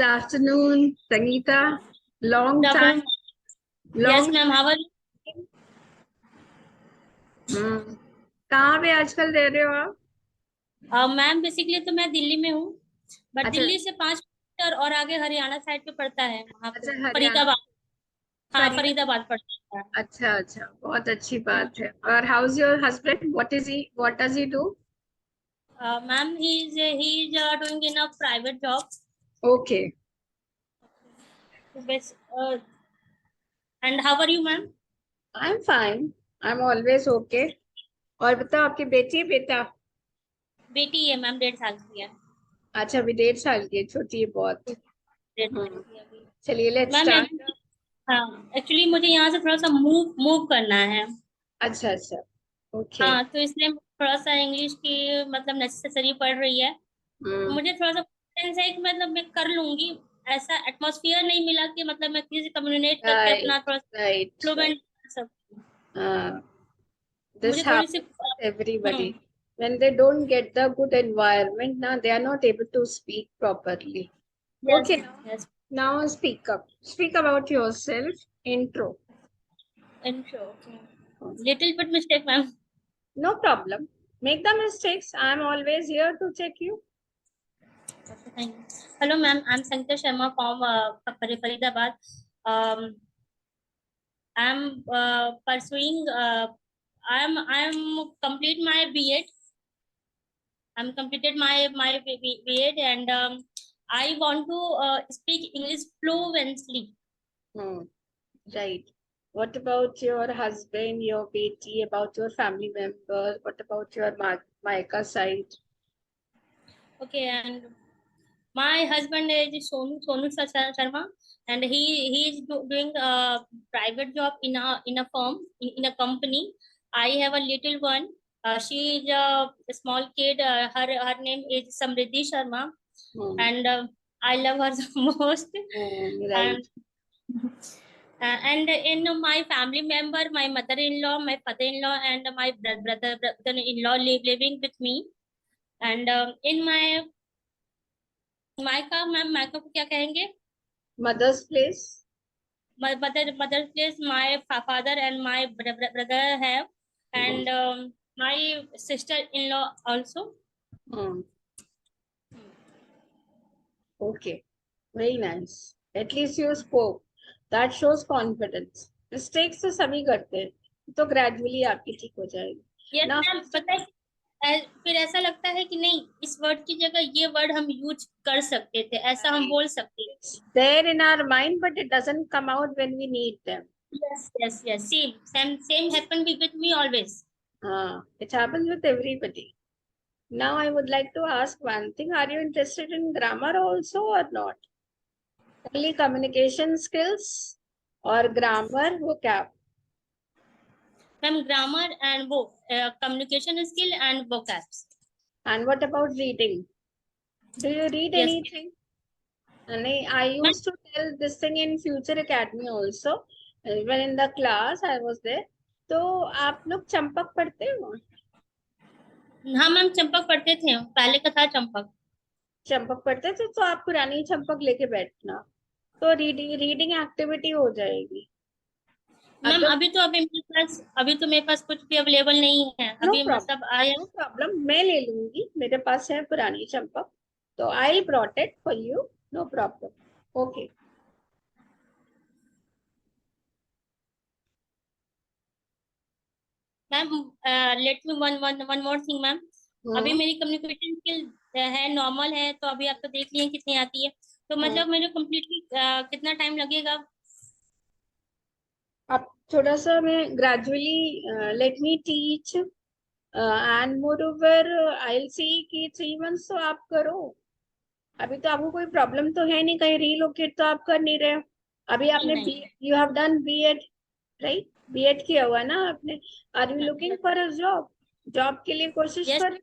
Good afternoon, Sangeeta. Long Good time, afternoon. Yes, long ma'am. How are you? time. कहाँ पे आजकल रह रहे हो आप? मैम बेसिकली तो मैं दिल्ली में हूँ, बट अच्छा। दिल्ली से 5 किलोमीटर और आगे हरियाणा साइड पे पड़ता है, वहाँ पे अच्छा, हरियाणा। फरीदाबाद। हाँ, फरीदा। फरीदाबाद पड़ता है। अच्छा अच्छा, बहुत अच्छी हाँ। बात है। और how is your husband? What does he do? Ma'am he is doing in a private job. Okay. बेस and how are you ma'am? I am fine. I am always okay. और बताओ, आपकी बेटी बेटा? बेटी है मैम, 1.5 साल की है। अच्छा, अभी 1.5 साल की है, छोटी है बहुत। 1.5 साल हम्म। की है अभी। चलिए, लेट्स मैम स्टार्ट। हाँ, एक्चुअली मुझे यहाँ से थोड़ा सा मूव मूव करना है। अच्छा अच्छा। ओके। हाँ, तो इसलिए थोड़ा सा इंग्लिश की मतलब नेसेसरी पड़ रही है। हम्म। मुझे थोड़ा सा कॉन्फिडेंस है कि मतलब मैं कर लूंगी। ऐसा एटमॉस्फेयर नहीं मिला कि मतलब मैं किसी से कम्युनिकेट करके अपना राइट थोड़ा सा राइट राइट। फ्लुएंट कर सकूं। हाँ। This मुझे थोड़ी सी happens with everybody. When they don't get the good environment, now they are not able to speak properly. Yes Okay, yes now speak up. Speak about yourself. Intro. Little bit mistake ma'am. No problem. Make the mistakes. I'm always here to check you. Hello ma'am, I am Sangeeta Sharma from Faridabad. I am pursuing I am complete my BEd. I'm completed my B.Ed, and I want to speak English fluently. Hmm. Right. What about your husband, your baby, about your family members? What about your Maika side? Okay, and my husband is Sonu Sharma, and he is doing a private job in a firm in a company. I have a little one. She is a small kid. Her name is Samriddhi Sharma, Hmm. and I love her the most. Hmm. And Right. and in my family member, my mother-in-law, my father-in-law, and my brother-in-law living with me. And in my मायका, ma'am मायका को क्या कहेंगे? Mother's place. Mother place, my father and my brother have, Hmm. and my sister-in-law also. Hmm. Okay, very nice. At least you spoke. That shows confidence. Mistakes तो सभी करते हैं, तो gradually आपकी ठीक हो जाएगी. Yes Now ma'am, first of पता all, है फिर ऐसा लगता है कि नहीं, इस वर्ड की जगह ये वर्ड हम यूज कर सकते थे, ऐसा हम बोल सकते थे। it's there in our mind, but it doesn't come out when we need them. Yes, same happen with me always. It happens with everybody. Now I would like to ask one thing. Are you interested in grammar also or not? Only communication skills or grammar vocab? Ma'am grammar and वो communication skill and vocabs. And what about reading? Do you read yes anything? And I used to tell this thing in Future Academy also. When in the class I was there. तो आप लोग चंपक पढ़ते हो? हाँ ma'am, Champak पढ़ते थे, पहले का था चंपक। चंपक पढ़ते थे तो आप पुरानी चंपक लेके बैठना, तो रीडिंग एक्टिविटी हो जाएगी. मैम अदर अभी तो मेरे पास कुछ भी अवेलेबल नहीं है, नो अभी प्रॉब्लम. मतलब आया। नो प्रॉब्लम, मैं ले लूंगी, मेरे पास है पुरानी चंपक, तो I brought it for you. No problem. Okay. Ma'am let me one one one more thing ma'am. अभी हम्म. मेरी कम्युनिकेशन स्किल है, नॉर्मल है, तो अभी आप तो देख लिए कितनी आती है, तो हम्म. मतलब मेरे कम्प्लीटली कितना टाइम लगेगा? अब थोड़ा सा मैं gradually let me teach. And more over I will see कि 3 मंथ्स तो आप करो. अभी तो आपको कोई प्रॉब्लम तो है नहीं, कहीं रीलोकेट तो आप कर नहीं रहे हो. अभी नहीं आपने नहीं। You have done BEd, right? BEd किया हुआ है ना आपने? Are you looking for a job? Job के लिए कोशिश यस कर,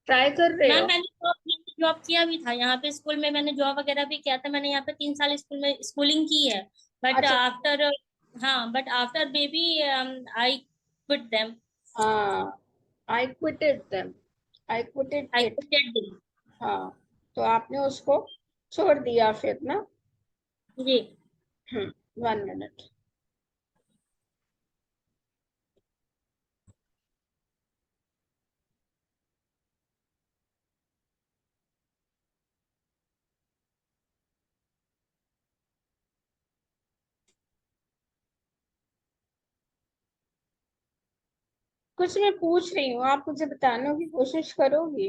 ट्राई कर रहे मैम, हो? मैंने जॉब किया भी था यहाँ पे, स्कूल में मैंने जॉब वगैरह भी किया था, मैंने यहाँ पे 3 साल स्कूल में स्कूलिंग की है। बट अच्छा. आफ्टर हाँ, but after baby I quit them. हाँ, I quitted them. I quitted I it. Quitted them. हाँ, तो आपने उसको छोड़ दिया फिर ना? जी। 1 मिनट। कुछ मैं पूछ रही हूँ, आप मुझे बताने की कोशिश करोगी?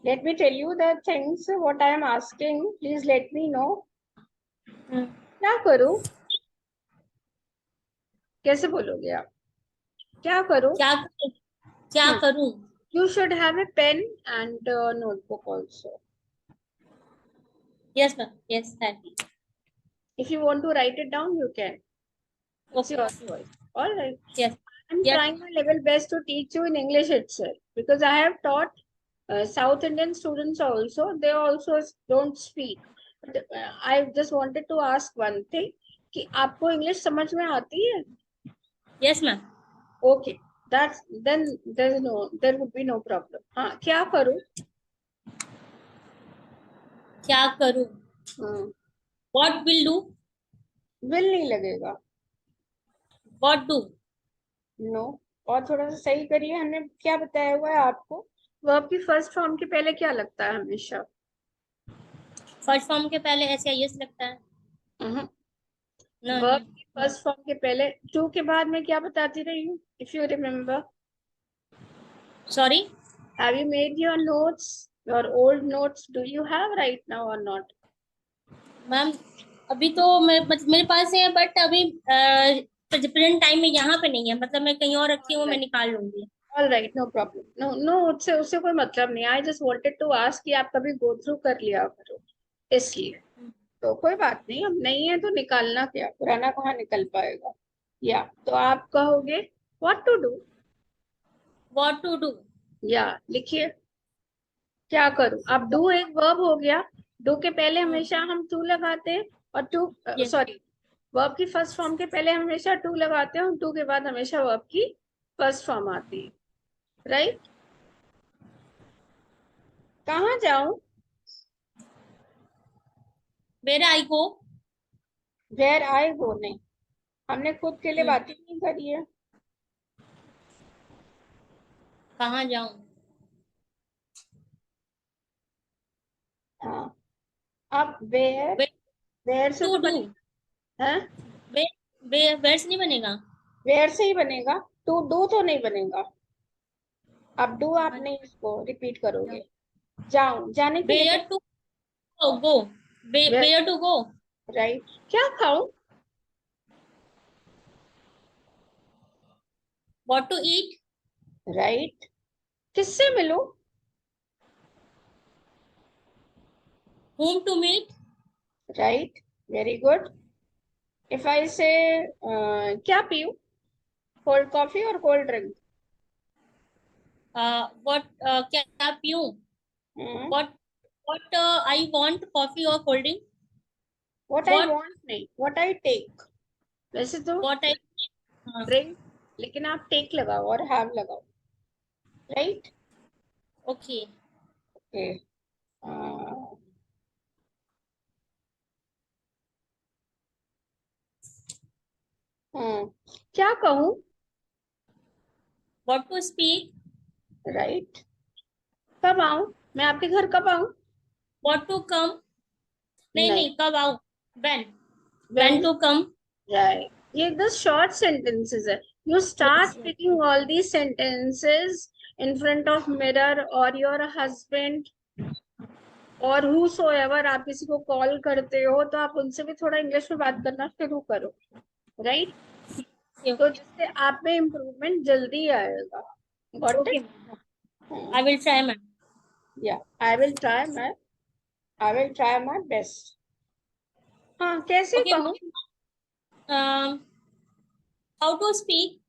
Let me tell you the things what I am asking, please let me know. Hmm, क्या करूँ? कैसे बोलोगे आप? क्या करूँ? क्या क्या करूं? You should have a pen and a notebook also. Yes ma'am, yes है। If you want to write it down, you can. It's okay. your choice. All right. Yes. I'm yes. trying my level best to teach you in English itself because I have taught South Indian students also. They also don't speak. I just wanted to ask one thing कि आपको English समझ में आती है? Yes ma'am. Okay. That's then there would be no problem. हाँ, क्या करूँ? क्या करूं? हाँ, व्हाट विल डू? will नहीं लगेगा। What do? नो। और थोड़ा सा सही करिए, हमने क्या बताया हुआ है आपको? वर्ब की फर्स्ट फॉर्म के पहले क्या लगता है हमेशा? फर्स्ट फॉर्म के पहले ऐसे यस लगता है। No verb no. की फर्स्ट फॉर्म के पहले टू के बाद में क्या बताती रही हूँ, if you remember? Sorry. Have you made your notes, your old notes, do you have right now और नॉट? मैम अभी तो मेरे पास है, बट अभी प्रेजेंट टाइम में यहाँ पे नहीं है, मतलब मैं कहीं और रखी हूँ, मैं निकाल लूंगी। All right, no problem. No no, उससे उससे कोई मतलब नहीं। I just wanted to ask कि आप कभी गो थ्रू कर लिया करो, इसलिए। तो कोई बात नहीं, अब नहीं है तो निकालना क्या, पुराना कहाँ निकल पाएगा। या तो आप कहोगे what to do. What to do? या लिखिए, क्या करूं। अब डू एक वर्ब हो गया। डू के पहले हमेशा हम टू लगाते हैं, और टू यस। सॉरी, वर्ब की फर्स्ट फॉर्म के पहले हमेशा टू लगाते हैं, और टू के बाद हमेशा वर्ब की फर्स्ट फॉर्म आती है, राइट? कहाँ जाऊं? Where I go? Where I गो नहीं, हमने खुद के लिए बात ही नहीं करी है। कहाँ जाऊं? हाँ, अब वेयर, वेयर वेयर से टू तो डू? बनेगा। है, वेयर से नहीं बनेगा। वेयर से ही बनेगा, टू डू तो नहीं बनेगा। अब डू आप कहाँ नहीं इसको रिपीट करोगे। जाऊं? जाऊं, जाने के लिए वेयर कैसे? To go? Where to go? Right. क्या खाऊं? What to eat? राइट। किससे मिलूं? whom to meet? Right, very good. If I say क्या पीऊं, कोल्ड कॉफी और कोल्ड ड्रिंक? what क्या पीऊं? What what I want coffee or cold drink? I what want नहीं, व्हाट आई टेक। वैसे तो what I हाँ। ड्रिंक, लेकिन आप टेक लगाओ और हैव लगाओ, राइट? ओके। ओके। क्या कहूं? what to speak? राइट। कब आऊं? मैं आपके घर कब आऊं? what to come? नहीं नहीं, नहीं, कब आऊं? when when. when to come? Right, ये द शॉर्ट सेंटेंसेस है। You start yes yes speaking all these sentences in front of mirror और योर हस्बैंड और whosoever। आप किसी को कॉल करते हो तो आप उनसे भी थोड़ा इंग्लिश में बात करना शुरू करो, राइट? तो जिससे आप में इम्प्रूवमेंट जल्दी आएगा। Got okay it? ma'am. I will try ma'am. या I will try my best. हाँ, कैसे Okay कहूँ? ma'am. How to speak?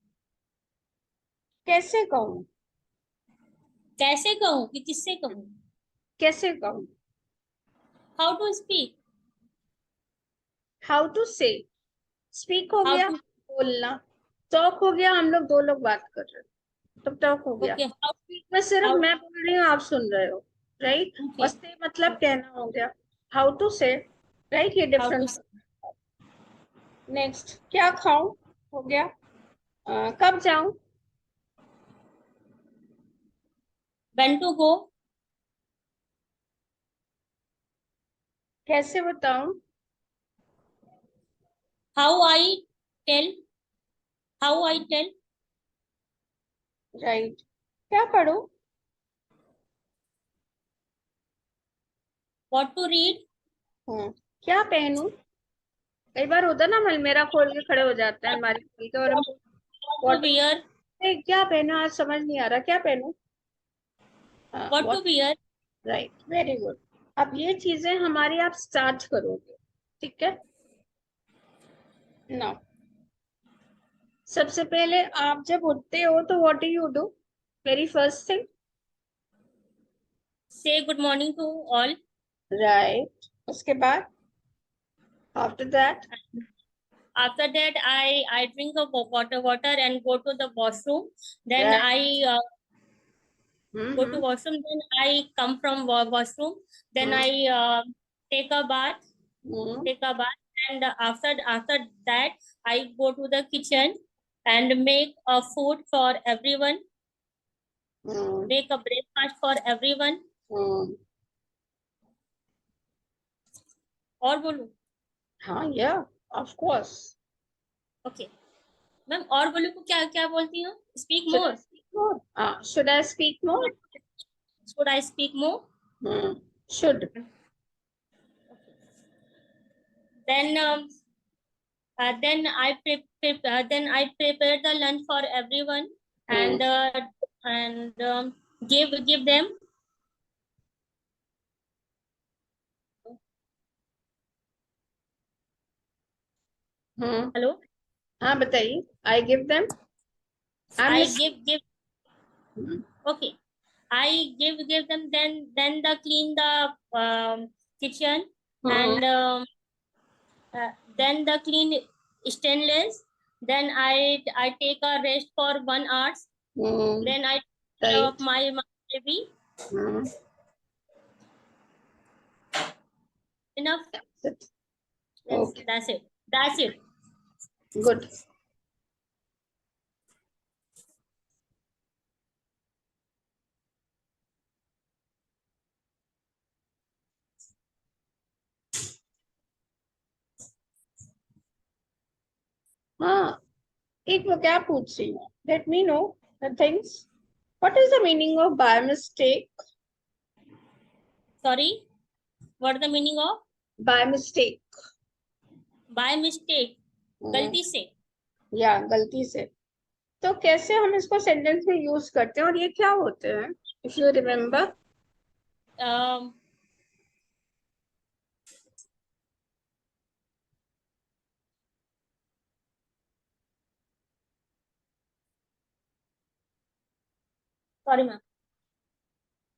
कैसे कहूँ? कैसे कहूँ कि किससे कहूँ? कैसे कहूँ? how to speak? How to say. Speak हो how गया, to बोलना। टॉक हो गया, हम लोग दो लोग बात कर रहे हैं, तो टॉक हो गया। okay स्पीक में सिर्फ how मैं बोल रही हूँ, आप सुन रहे हो, राइट? और okay से मतलब कहना हो गया। हाउ टू से, राइट, ये how to डिफरेंस। नेक्स्ट, क्या खाऊं, हो गया। कब जाऊं, when to go, कैसे बताऊं, how I tell, how I tell, right, क्या पढूं, what to read, क्या पहनूं। कई बार होता है ना, हम अलमीरा खोल के खड़े हो जाते हैं, अलमारी खोल के, और हम what to what wear, क्या पहना, आज समझ नहीं आ रहा क्या पहनूं। what what, to wear. Right, very good. अब ये चीजें हमारी आप स्टार्ट करोगे, ठीक है ना। सबसे पहले आप जब उठते हो तो what do you do, very first thing. Say good morning to all. Right, उसके बाद, after that, After that, I drink a water and go to the washroom. Then right, I go to hmm, washroom. Then I come from washroom. Then hmm, I take a bath. Hmm, Take a bath, and after that, I go to the kitchen and make a food for everyone. Hmm, Make a breakfast for everyone. हम्म, और बोलूं? हाँ, या, of course. Okay ma'am, और बोलूं को क्या क्या बोलती हूँ? Speak Should I more. speak more? Should I speak more? Should I speak more? Should. Then then I prepare the lunch for everyone, Hmm. and and give them. Hmm. Hello. हाँ, बताइए। I give them. I'm I listening. give. Hmm. Okay. I give them. Then the clean the kitchen, Hmm. and then the clean stainless. Then I take a rest for 1 hour. Hmm. Then I take care of Right. my baby. Hmm. Enough. That's it. Yes, Okay. that's it. That's it. Good. हाँ, एक वो क्या पूछ रही हूँ। Let me know the things. What is the meaning of by mistake? Sorry. What the meaning of By mistake. by mistake? Hmm. गलती से. या गलती से। तो कैसे हम इसको सेंटेंस में यूज करते हैं और ये क्या होते हैं? If you remember. Um, sorry ma'am.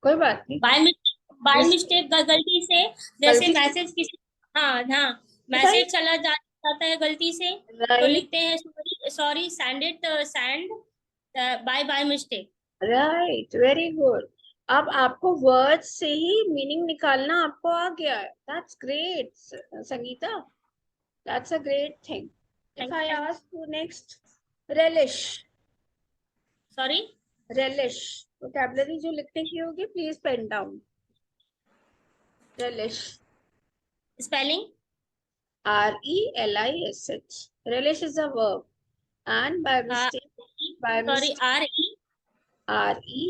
कोई बात नहीं। बाय जिस मिस्टेक गलती से. जैसे गलती से, मैसेज किसी. हाँ हाँ. बताइए। मैसेज चला जाता है गलती से. तो राइट, लिखते हैं sorry sorry send by mistake. Right, very good. अब आपको वर्ड से ही मीनिंग निकालना आपको आ गया है। That's great, Sangeeta. That's a great thing. If thank I you. Ask you next, relish. Sorry. Relish, vocabulary जो लिखने की होगी, please pen down. Relish, spelling. RELISH। Relish is a verb, and by sorry mistake, RE.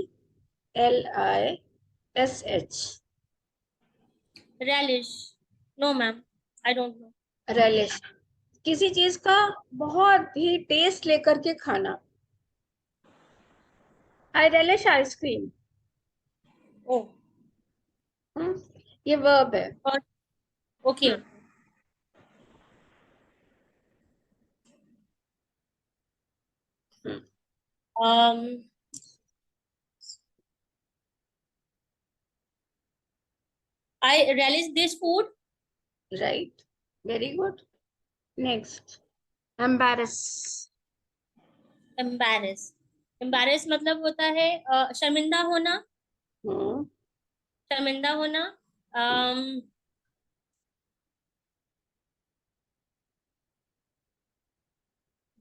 RELISH। relish. No ma'am, I don't know. Relish, किसी चीज का बहुत ही taste लेकर के खाना। I relish ice cream. ओ. ये वर्ब है। Okay. um I relish this food. Right, very good. Next, embarrass. Embarrass. Embarrass मतलब होता है शर्मिंदा होना. हम्म, शर्मिंदा होना. um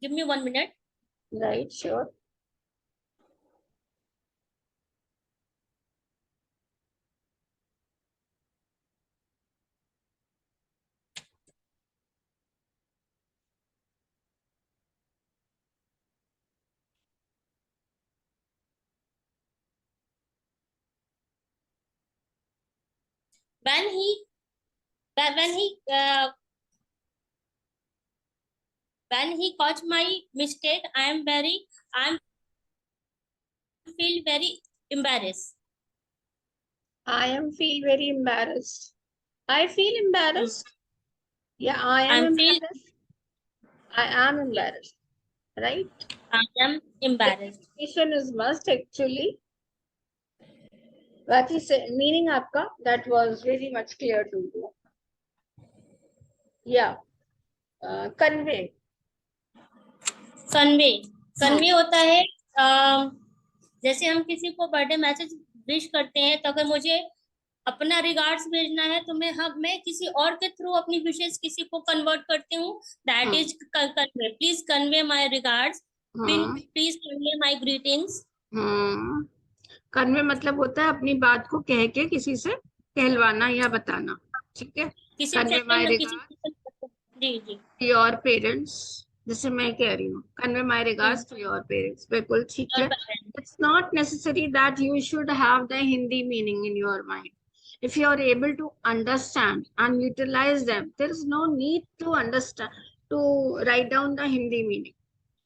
Give me 1 minute. Right, sure. When he when he uh, when he caught my mistake, I feel very embarrassed. I am feel very embarrassed. I feel embarrassed. Yeah, I am I feel embarrassed. I am embarrassed. Right? I am embarrassed. Repetition is must actually. What is meaning आपका? That was very much clear to you. Yeah. Convey. Convey convey होता है जैसे हम किसी को birthday message wish करते हैं, तो अगर मुझे अपना रिगार्ड्स भेजना है तो मैं किसी और के थ्रू अपनी विशेष किसी को कन्वर्ट करती हूँ. That is convey. Please convey my regards. Please convey my greetings. Convey मतलब होता है अपनी बात को कह के किसी से कहलवाना या बताना. ठीक है. किसी कन्वे माय किसी रिगार्ड्स जी जी टू योर पेरेंट्स. जैसे मैं कह रही हूँ convey my regards to your parents. बिल्कुल ठीक है. It's not necessary that you should have the Hindi meaning in your mind. If you are able to understand and utilize them, there is no need to understand to write down the Hindi meaning,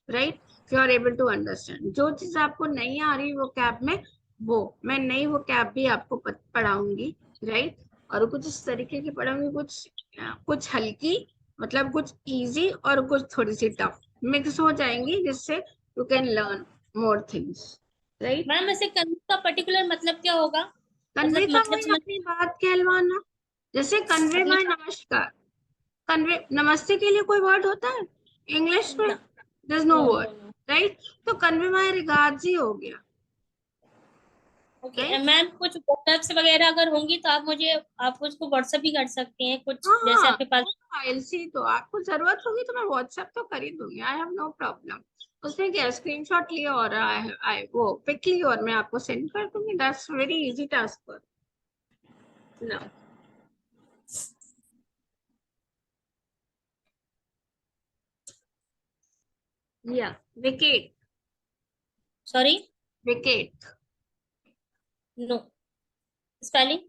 right? If you are able to understand. जो चीज आपको नहीं आ रही वो cab में, वो मैं नई वो कैब भी आपको पढ़ाऊंगी, right? और कुछ इस तरीके की पढ़ाऊंगी, कुछ हल्की, मतलब कुछ इजी और कुछ थोड़ी सी टफ मिक्स हो जाएंगी, जिससे you can learn more things. Right. Ma'am वैसे कन्वे का पर्टिकुलर मतलब क्या होगा? कन्वे का मतलब वही अपनी बात कहलवाना. जैसे कन्वे माय नमस्कार. कन्वे नमस्ते के लिए कोई वर्ड होता है इंग्लिश में? There is no word, right? तो कन्वे माय रिगार्ड्स ही हो गया. ओके मैम, कुछ व्हाट्सएप वगैरह अगर होंगी तो आप उसको व्हाट्सएप भी कर सकती हैं कुछ, जैसे हाँ, आपके पास. फाइल सी तो आपको जरूरत होगी तो मैं व्हाट्सएप तो कर ही दूंगी. I have no problem. उसमें क्या स्क्रीनशॉट लिया और आई वो पिक ली और मैं आपको सेंड कर दूंगी. That's very easy task for now. या vacate. Sorry, vacate. No spelling.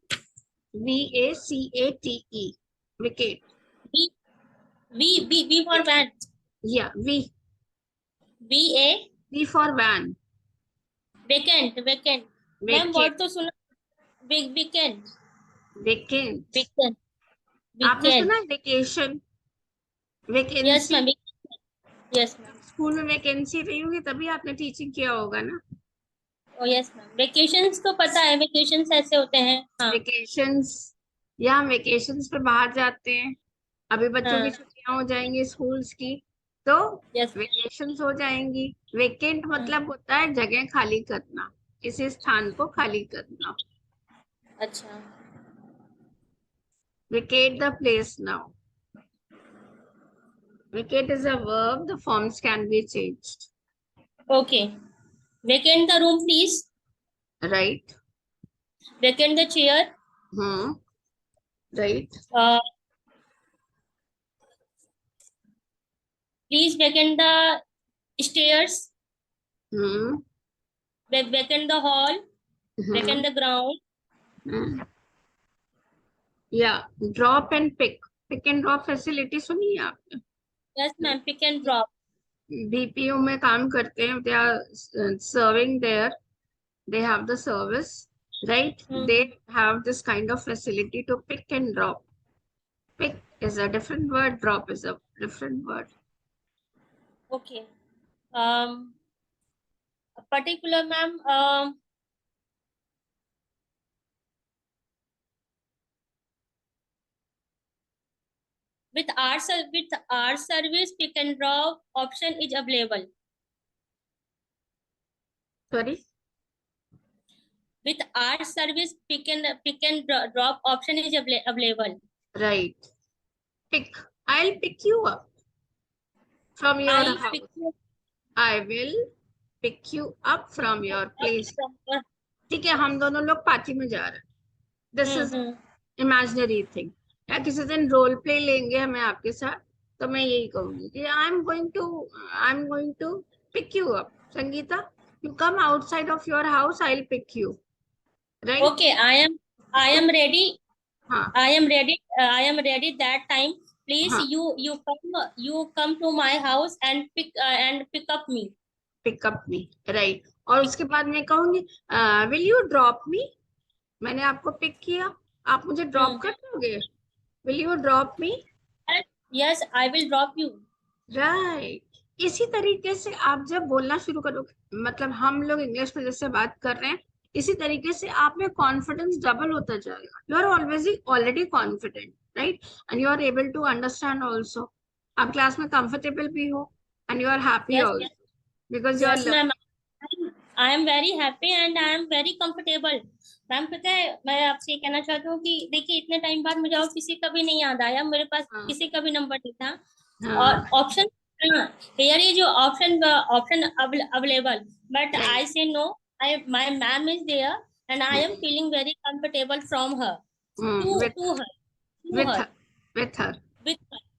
VACATE. Vacate. V V for van. या VA. V for van. Vacant. Ma'am word तो सुना. वीकेंड. Vacant. वीकेंड. आपने सुना वीकेंड. है vacation, yes vacancy? Ma'am. Yes ma'am. School में vacancy रही होगी तभी आपने टीचिंग किया होगा ना. ओ यस मैम. वेकेशंस तो पता है, वेकेशंस ऐसे होते हैं. हाँ वेकेशंस, या हम वेकेशंस पे बाहर जाते हैं. अभी बच्चों की हाँ. छुट्टियां हो जाएंगी स्कूल्स की, तो यस. वेकेशंस हो जाएंगी. वेकेंट मतलब होता है जगह खाली करना, किसी स्थान को खाली करना. अच्छा. Vacate the place now. Vacate is a verb. The forms can be changed. Okay. Vacant the room please. Right? Vacant the chair. Right? Please vacant the stairs. Hmm. vacant the hall. Vacant the ground. Yeah. Drop and pick. Pick and drop facility सुनी है आपने? Yes ma'am. Pick and drop. BPO में काम करते हैं. They are serving there. They have the service, right? They have this kind of facility to pick and drop. Pick is a different word. Drop is a different word. Okay. A particular ma'am. With our service, pick and drop option is available. Sorry. With our service, pick and drop option is available. Right. Pick. I'll pick you up from your I house. pick you I will pick you up from your up place. from your. ठीक है, हम दोनों लोग party में जा रहे हैं. This is hmm. Imaginary thing. या किसी दिन रोल प्ले लेंगे हमें आपके साथ, तो मैं यही कहूंगी कि I am going to pick you up. Sangeeta, you come outside of your house, I will pick you. Right? Okay, I am ready. हाँ I am ready. I am ready that time. Please, हाँ, you come to my house and pick up me. Pick up me. Right. और उसके बाद मैं कहूंगी, will you drop me. मैंने आपको pick किया, आप मुझे ड्रॉप Hmm. कर दोगे. Will you drop me. Yes, I will drop you. Right. इसी तरीके से आप जब बोलना शुरू करोगे, मतलब हम लोग इंग्लिश में जैसे बात कर रहे हैं, इसी तरीके से आप में कॉन्फिडेंस डबल होता जाएगा. You are always already confident, right? And you are able to understand also. आप क्लास में कंफर्टेबल भी हो, and you are happy Yes, yes, also, because you are yes, ma'am. I am very happy and I am very comfortable. Ma'am पता है मैं आपसे ये कहना चाहती हूँ कि देखिए इतने टाइम बाद मुझे और किसी का भी नहीं याद आया, मेरे पास हाँ किसी का भी नंबर नहीं था. और हाँ. ऑप्शन, हियर इज जो option available, but right. I say no. I my ma'am is there and I am feeling very comfortable from her to with to her to with her with her.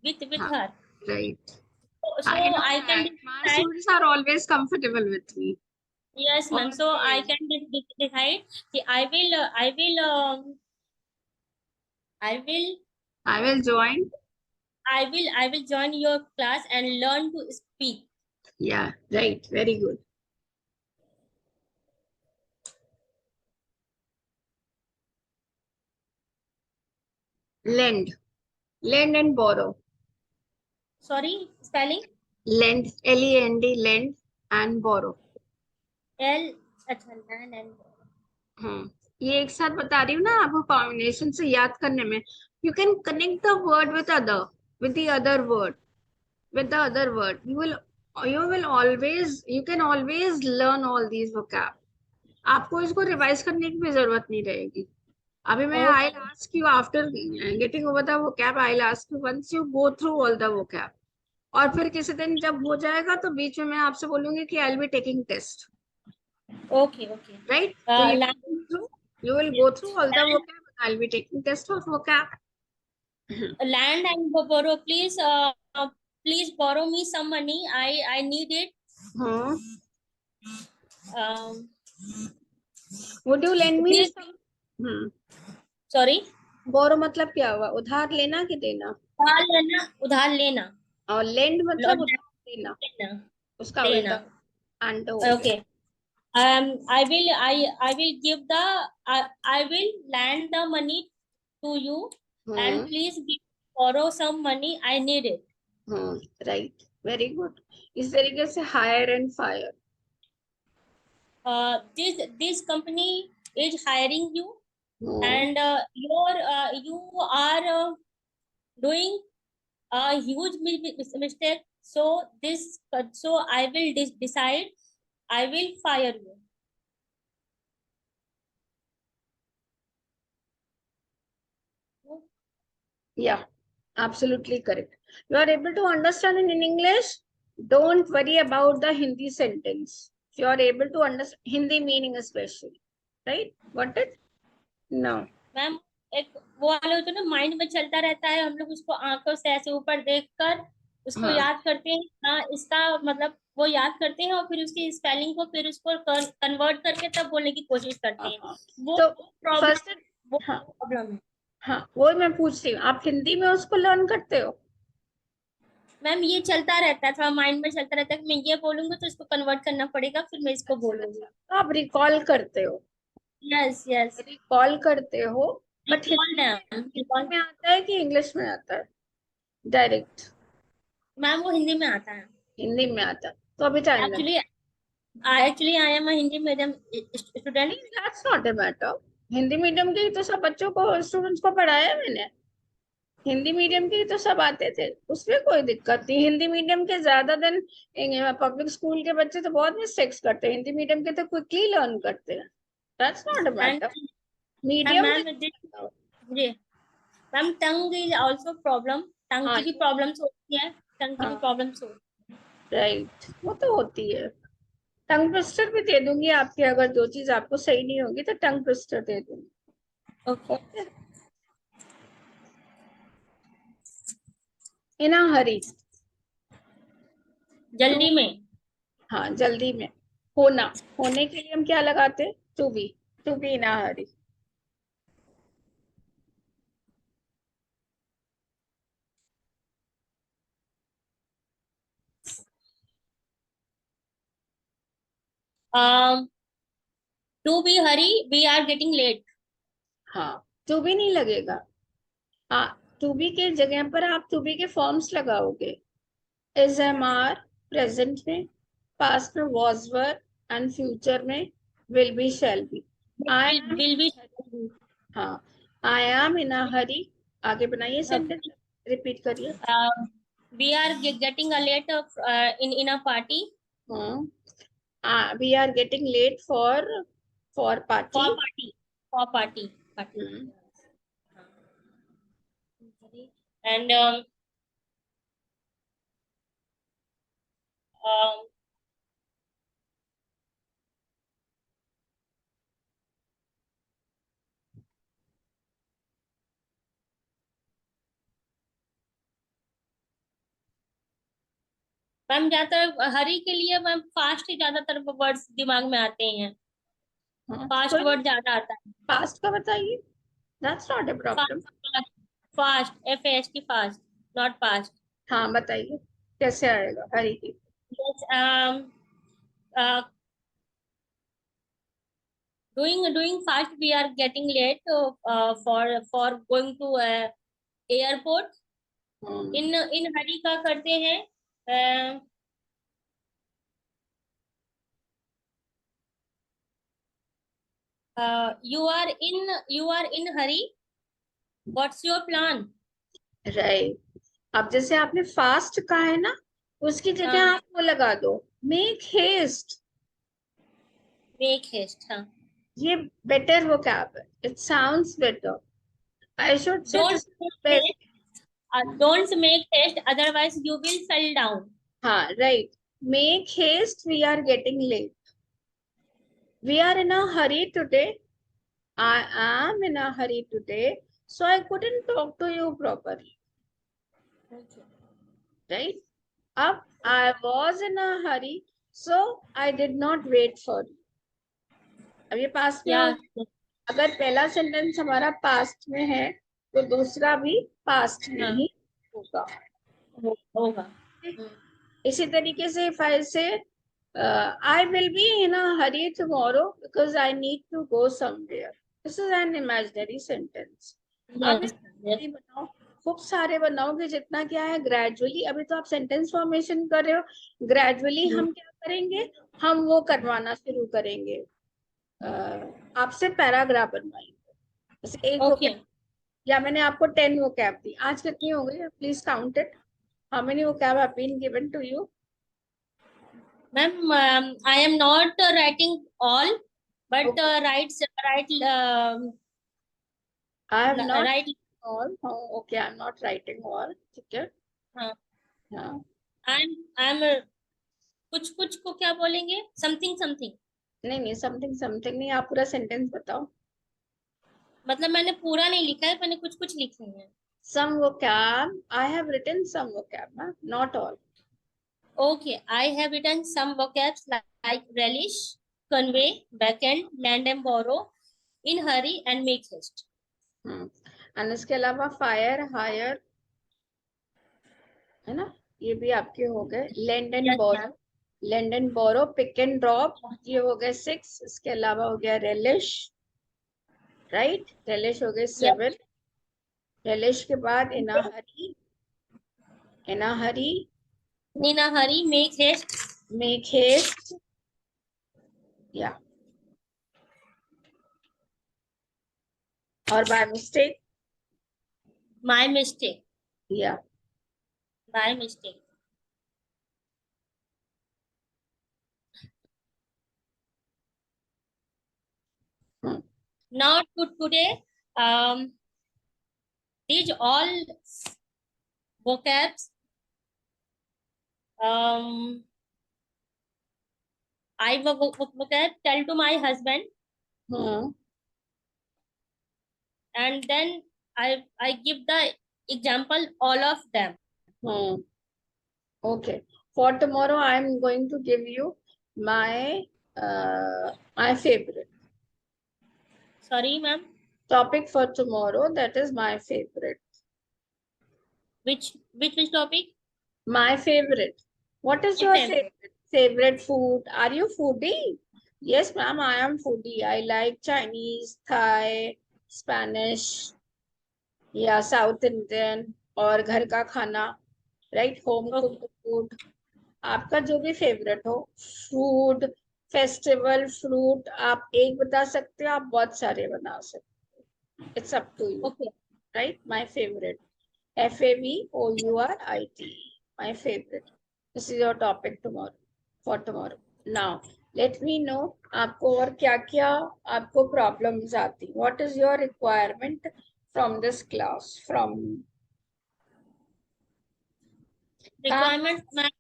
with हाँ. her. Right. So I know I can that my decide. students are always comfortable with me. Yes, ma'am. So I Always. can decide. I will I will join. I will join your class and learn to speak. Yeah, right. Very good. Lend. Lend and borrow. Sorry, spelling. Lend. Lend. Lend and borrow. L. अच्छा, land and. ये एक साथ बता रही हूँ ना आपको, combination से याद करने में. You can connect the word with the other word, with the other word. You will always, you can always learn all these vocab. आपको इसको रिवाइज करने की भी जरूरत नहीं रहेगी. अभी मैं Okay. I'll ask you after getting over the vocab, I'll ask you once you go through all the vocab. और फिर किसी दिन जब हो जाएगा तो बीच में मैं आपसे बोलूंगी कि I'll be taking test. Okay. Okay. Right? So Land. you will go through all the vocab. I'll be taking test of vocab. Land and borrow. Please, please borrow me some money. I need it. Hmm. Um, Would you lend me please. some? Sorry. बोरो मतलब क्या हुआ? उधार लेना कि देना? उधार लेना. उधार लेना. और लेंड मतलब उधार देना, लेना. उसका देना. उल्टा. एंड हो गया. Okay. I will give the I will lend the money to you and please borrow some money. I need it. Right. Very good. इस तरीके से hire and fire. This company is hiring you and you are doing a huge mistake. So I will decide. I will fire you. Yeah, absolutely correct. You are able to understand in English. Don't worry about the Hindi sentence. You are able to understand Hindi meaning especially. Right? Got it? No. Ma'am एक वो वाला होता है ना, mind में चलता रहता है, हम लोग उसको आंखों से ऐसे ऊपर देखकर उसको हाँ. याद करते हैं. हाँ, इसका मतलब वो याद करते हैं और फिर उसकी स्पेलिंग को फिर उसको कन्वर्ट करके तब बोलने की कोशिश करते हैं. वो तो प्रॉब्लम फर्स्ट, वो हाँ प्रॉब्लम है. हाँ, वो मैं पूछ रही हूँ, आप हिंदी में उसको लर्न करते हो? मैम ये चलता रहता है, थोड़ा माइंड में चलता रहता है कि मैं ये बोलूंगी तो इसको कन्वर्ट करना पड़ेगा, फिर मैं इसको बोलूंगी. तो आप रिकॉल करते हो? Yes yes. रिकॉल करते हो. But Hindi recall. में आता है कि इंग्लिश में आता है डायरेक्ट? मैम वो हिंदी में आता है. हिंदी में आता है तो अभी टाइम लगेगा. Actually I am a Hindi medium student. That's not a matter. Hindi medium के ही तो सब बच्चों को, स्टूडेंट्स को पढ़ाया है मैंने. हिंदी मीडियम के ही तो सब आते थे, उसमें कोई दिक्कत नहीं. हिंदी मीडियम के ज्यादा दिन पब्लिक स्कूल के बच्चे तो बहुत मिस्टेक्स करते हैं, हिंदी मीडियम के तो क्विकली लर्न करते हैं. That's not a matter. Medium जी ma'am, tongue is also problem. Tongue की भी प्रॉब्लम्स होती है. टंग की भी प्रॉब्लम्स होती है. राइट, वो तो होती है। टंग ट्विस्टर भी दे दूंगी आपके, अगर जो चीज आपको सही नहीं होगी तो टंग ट्विस्टर दे दूंगी। Okay. Okay. In a hurry. To, जल्दी में। हाँ जल्दी में। होना, होने के लिए हम क्या लगाते? To be in a hurry. um to be hurry, we are getting late. हाँ, टू बी नहीं लगेगा। हाँ, टू बी के जगह पर आप टू बी के फॉर्म्स लगाओगे। इज, एम, आर, प्रेजेंट में, पास्ट में वॉज वर, एंड फ्यूचर में will be, shall be. I am, Will be. हाँ, आई एम इन अ हरी। आगे बनाइए सेंटेंस, Okay. रिपीट करिए। We are getting a late in a party. We are getting late for For party. party. For party. And um, ma'am ज्यादातर hurry के लिए ma'am fast ही ज्यादातर words दिमाग में आते हैं। फास्ट कोई नहीं, वर्ड ज्यादा आता है। पास्ट का बताइए, that's not a problem. Fast, fast, FAST, fast, not past. हाँ बताइए, कैसे आएगा हरी की? Yes, uh, doing fast, we are getting late for going to airport. Hmm, in हरी का करते हैं uh, you are in hurry, what's your plan? Right. अब जैसे आपने फास्ट कहा है ना, उसकी जगह हाँ, आप वो लगा दो, मेक हेस्ट। make haste, हाँ। ये बेटर वो क्या है, it sounds better. I should say don't this make best. haste, don't make haste, otherwise you will fall down. हाँ right, make haste, we are getting late. We are in a hurry today, I am in a hurry today, so I couldn't talk to you properly, right? Up, I was in a hurry, so I did not wait for you. अब ये past में Yeah, होगा। अगर पहला sentence हमारा past में है तो दूसरा भी पास्ट में हाँ, ही होगा। होगा। इसी तरीके से if I say I will be in a hurry tomorrow because I need to go somewhere, this is an imaginary sentence। आप Yes, yes. इसे बनाओ, खूब सारे बनाओगे, जितना क्या है ग्रेजुअली, अभी तो आप सेंटेंस फॉर्मेशन कर रहे हो, ग्रेजुअली हम क्या करेंगे, हम वो करवाना शुरू करेंगे, आपसे पैराग्राफ बनवाएंगे। जैसे एक वो, Okay. या मैंने आपको 10 वो कैब दी, आज कितनी हो गई, please count it, how many vocab have been given to you? Ma'am, I am not writing all, but okay, I have not write. All, okay I am not writing all, ठीक है। हाँ, हाँ, I'm कुछ कुछ को क्या बोलेंगे, something something. नहीं नहीं, समथिंग समथिंग नहीं, आप पूरा सेंटेंस बताओ। मतलब मैंने पूरा नहीं लिखा है, मैंने कुछ कुछ लिखे हैं। Some vocab, I have written some vocab, huh? Not all. Okay, I have written some vocabs like relish, convey, backend, land and borrow, in hurry and make haste. And इसके अलावा फायर, हायर, है ना, ये भी आपके हो गए। Lend and Yes, borrow, ma'am. Lend and borrow, pick and drop, ये हो गए 6। इसके अलावा हो गया रेलिश, राइट, रेलिश हो गए Yes, 7। रेलिश के बाद in a hurry, in a hurry, in a hurry, make haste. Make haste, या, और बाय मिस्टेक, My mistake. या। By mistake. Now to today, these all vocabs um, I will tell to my husband, Hmm. and then I give the example all of them. Hmm. Okay. For tomorrow, I am going to give you my my favorite Sorry, ma'am. topic for tomorrow. That is my favorite. Which topic? My favorite. What is My your favorite. favorite food? Are you foodie? Yes, ma'am, I am foodie. I like Chinese, Thai, Spanish, या south Indian और घर का खाना, right, home Okay. Cooked food, आपका जो भी favourite हो। Food, festival, fruit, आप एक बता सकते हो, आप बहुत सारे बना सकते हो, it's up to you, Okay. राइट। My favourite, FAVOURIT, my favourite, this is your topic tomorrow, for tomorrow. Now let me know, आपको और क्या क्या आपको प्रॉब्लम्स आती, what is your requirement from this class, from कहाँ। Requirement, ma'am.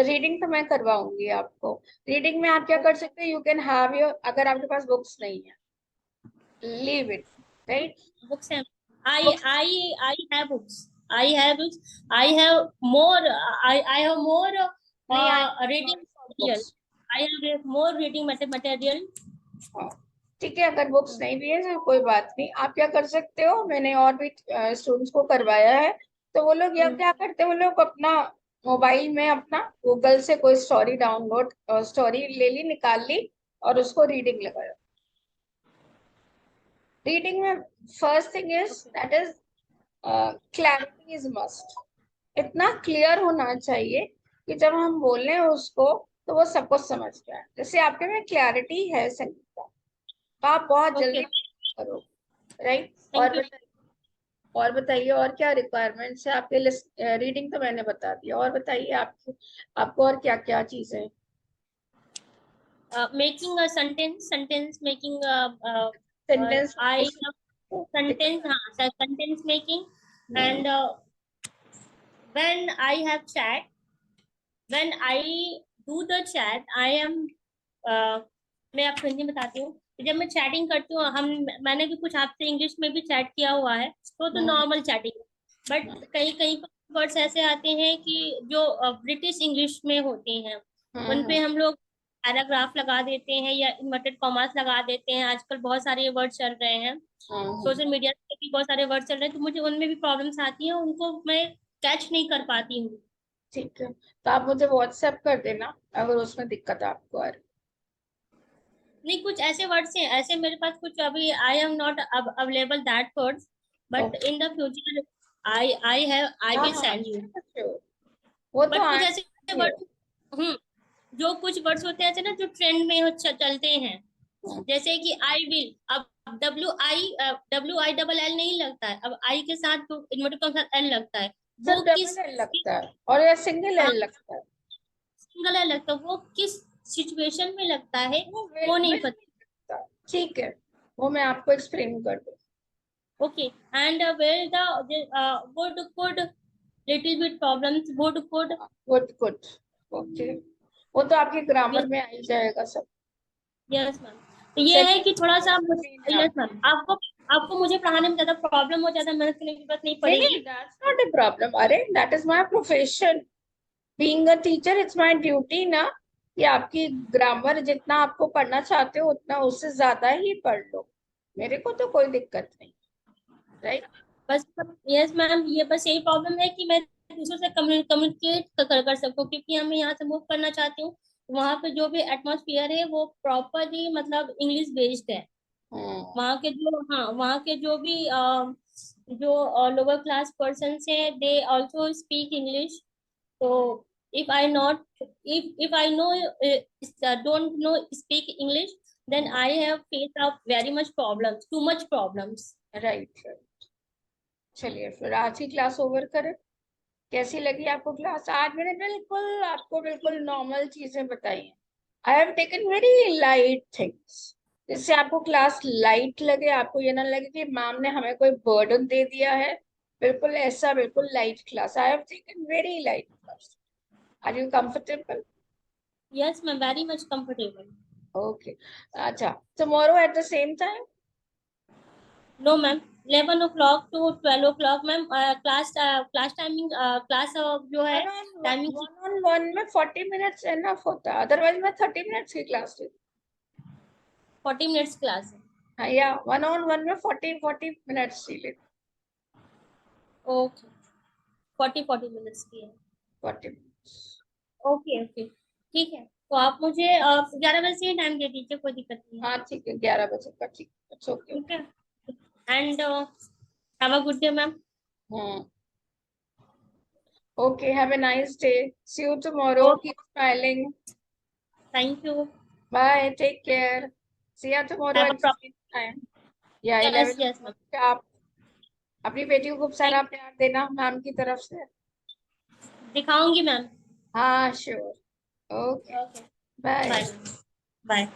रीडिंग तो मैं करवाऊंगी आपको। रीडिंग में आप क्या कर सकते हो, यू कैन हैव योर, अगर आपके पास बुक्स नहीं है, leave it, right. Books have. Books I have books. I have books. I have more. I have more नहीं, I am reading sorry for material. Books. I have more reading material. हाँ, ठीक है, अगर books नहीं भी है तो कोई बात नहीं, आप क्या कर सकते हो, मैंने और भी स्टूडेंट्स को करवाया है, तो वो लोग या Hmm. क्या करते हैं, वो लोग अपना मोबाइल में अपना गूगल से कोई स्टोरी डाउनलोड, स्टोरी ले ली, निकाल ली, और उसको रीडिंग लगाया। रीडिंग में first thing is Okay. That is clarity is must, इतना क्लियर होना चाहिए कि जब हम बोल रहे हैं उसको तो वो सब कुछ समझ जाए। जैसे आपके में क्लैरिटी है संगीता, तो आप बहुत जल्दी Okay. करो, राइट। Thank you. और बताइए और क्या रिक्वायरमेंट्स है आपके लिस्ट, रीडिंग तो मैंने बता दिया, और बताइए आपको, आपको और क्या क्या चीजें। Making a sentence making. Sentence I have sentence. Sentence making, and when I have chat, when I do the chat, I am. मैं आपको हिंदी में बताती हूँ कि जब मैं चैटिंग करती हूँ, मैंने भी कुछ आपसे इंग्लिश में भी चैट किया हुआ है, तो नॉर्मल चैटिंग। बट कई कई वर्ड्स ऐसे आते हैं कि जो ब्रिटिश इंग्लिश में होते हैं, उन पे हम लोग पैराग्राफ लगा देते हैं या इन्वर्टेड कॉमास लगा देते हैं। आजकल बहुत सारे वर्ड चल रहे हैं, सोशल मीडिया पे भी बहुत सारे वर्ड चल रहे हैं, तो मुझे उनमें भी प्रॉब्लम्स आती हैं, उनको मैं कैच नहीं कर पाती हूँ। ठीक है, तो आप मुझे व्हाट्सएप कर देना अगर उसमें दिक्कत आपको आ रही। नहीं, कुछ ऐसे वर्ड्स हैं, ऐसे मेरे पास कुछ अभी आई am not available that words, but okay, in the future I हाँ विल हाँ, सेंड यू। sure, वो तो बट कुछ ऐसे आएंगे। वर्ड, हम्म जो कुछ वर्ड्स होते हैं ऐसे ना, जो ट्रेंड में चलते हैं, जैसे कि आई विल, अब डब्ल्यू आई डबल एल नहीं लगता है, अब आई के साथ जो इन्वर्टेड कॉमा के साथ एल लगता है, वो सिर्फ डबल किस, एल लगता है और या सिंगल हाँ, एल लगता है, सिंगल एल लगता है, वो किस सिचुएशन में लगता है वो वो नहीं विल पता। लगता है। ठीक है, वो मैं आपको एक्सप्लेन कर दूँ। Okay, and where the would could little bit problems would could. Good good, okay, वो तो आपके Yes, ग्रामर में आ ही जाएगा सब। yes ma'am. तो ये है चलिए, कि थोड़ा सा explain है यस आपके मैम, लिए। आपको आपको मुझे पढ़ाने में ज्यादा प्रॉब्लम हो, ज्यादा मेहनत करने की जरूरत नहीं नहीं नहीं, पड़ेगी। दैट्स नॉट अ प्रॉब्लम, अरे that is my profession, being a teacher it's my duty ना, कि आपकी ग्रामर जितना आपको पढ़ना चाहते हो उतना उससे ज्यादा ही पढ़ लो, मेरे को तो कोई दिक्कत नहीं, राइट। बस यस मैम, ये बस यही प्रॉब्लम है कि मैं दूसरों से कम्युनिकेट कर सकूं, क्योंकि मैं यहाँ से मूव करना चाहती हूँ, वहाँ पे जो भी एटमोसफियर है वो प्रॉपरली मतलब इंग्लिश बेस्ड है। हम्म, वहाँ के जो, हाँ, वहाँ के जो भी जो लोअर क्लास पर्सन है, दे ऑल्सो स्पीक इंग्लिश। तो if I not if I know don't know speak English, then I have faced up very much problems, too much problems. Right right. चलिए फिर आज की क्लास ओवर करें, कैसी लगी आपको क्लास, आज मैंने बिल्कुल आपको बिल्कुल नॉर्मल चीजें बताई हैं, आई have taken very light things, जिससे आपको क्लास लाइट लगे, आपको ये ना लगे कि मैम ने हमें कोई बर्डन दे दिया है, बिल्कुल ऐसा, बिल्कुल light class. I have taken very light class. Are you comfortable? Yes, ma'am, very much comfortable. Okay. अच्छा. Tomorrow at the same time? No, ma'am. 11 o'clock to 12 o'clock, ma'am. Class timing, class जो है timing one on one में 40 minutes enough होता है, otherwise मैं 30 minutes की class लेती 40 minutes class है. हूँ. हाँ, या वन ऑन वन में 40 मिनट्स ही लेती Okay, 40 minutes की है. 40 मिनट्स. ओके ओके, ठीक है. तो आप मुझे 11 बजे से टाइम दे दीजिए, कोई दिक्कत नहीं है. हाँ ठीक है, 11 बजे का. ठीक. It's okay. ठीक है. And have a good day, ma'am. Hmm. Okay, have a nice day. See you tomorrow. Okay, keep smiling. Thank you. Bye. Take care. See you tomorrow have a at the same time. Yeah yes 11. Yes ma'am. आप अपनी बेटी को खूब सारा प्यार देना ma'am की तरफ से. दिखाऊंगी मैम. हाँ sure. Okay. Okay, bye. Bye. Bye.